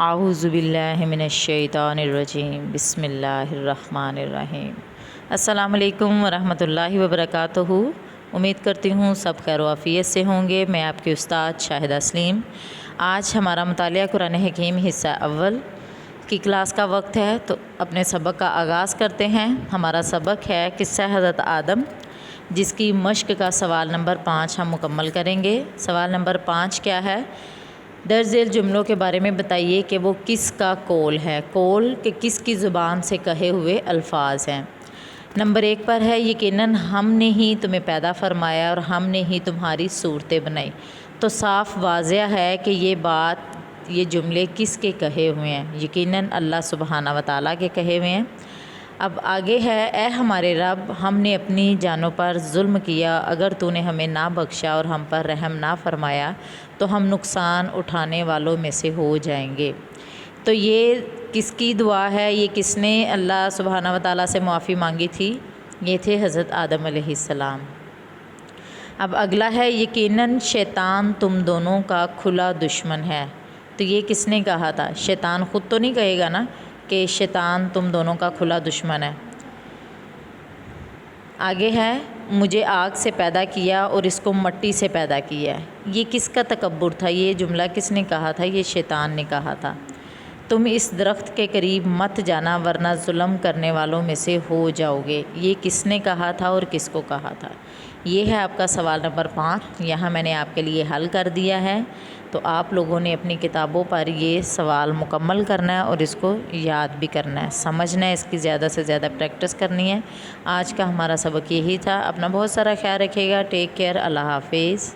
اعوذ باللہ من الشیطان الرجیم بسم اللہ الرحمن الرحیم۔ السلام علیکم ورحمۃ اللہ وبرکاتہ۔ امید کرتی ہوں سب خیر و عافیت سے ہوں گے۔ میں آپ کی استاد شاہدہ سلیم۔ آج ہمارا مطالعہ قرآن حکیم حصہ اول کی کلاس کا وقت ہے، تو اپنے سبق کا آغاز کرتے ہیں۔ ہمارا سبق ہے قصہ حضرت آدم، جس کی مشق کا سوال نمبر 5 ہم مکمل کریں گے۔ سوال نمبر 5 کیا ہے؟ درج ذیل جملوں کے بارے میں بتائیے کہ وہ کس کا قول ہے۔ قول کہ کس کی زبان سے کہے ہوئے الفاظ ہیں۔ نمبر 1 پر ہے یقیناً ہم نے ہی تمہیں پیدا فرمایا اور ہم نے ہی تمہاری صورتیں بنائی۔ تو صاف واضح ہے کہ یہ جملے کس کے کہے ہوئے ہیں؟ یقیناً اللہ سبحانہ و تعالیٰ کے کہے ہوئے ہیں۔ اب آگے ہے، اے ہمارے رب، ہم نے اپنی جانوں پر ظلم کیا، اگر تو نے ہمیں نہ بخشا اور ہم پر رحم نہ فرمایا تو ہم نقصان اٹھانے والوں میں سے ہو جائیں گے۔ تو یہ کس کی دعا ہے؟ یہ کس نے اللہ سبحانہ و تعالیٰ سے معافی مانگی تھی؟ یہ تھے حضرت آدم علیہ السلام۔ اب اگلا ہے یقیناً شیطان تم دونوں کا کھلا دشمن ہے۔ تو یہ کس نے کہا تھا؟ شیطان خود تو نہیں کہے گا نا کہ شیطان تم دونوں کا کھلا دشمن ہے۔ آگے ہے، مجھے آگ سے پیدا کیا اور اس کو مٹی سے پیدا کیا ہے۔ یہ کس کا تکبر تھا؟ یہ جملہ کس نے کہا تھا؟ یہ شیطان نے کہا تھا۔ تم اس درخت کے قریب مت جانا ورنہ ظلم کرنے والوں میں سے ہو جاؤ گے۔ یہ کس نے کہا تھا اور کس کو کہا تھا؟ یہ ہے آپ کا سوال نمبر 5۔ یہاں میں نے آپ کے لیے حل کر دیا ہے، تو آپ لوگوں نے اپنی کتابوں پر یہ سوال مکمل کرنا ہے اور اس کو یاد بھی کرنا ہے، سمجھنا ہے، اس کی زیادہ سے زیادہ پریکٹس کرنی ہے۔ آج کا ہمارا سبق یہی تھا۔ اپنا بہت سارا خیال رکھیے گا۔ Take care. اللہ حافظ۔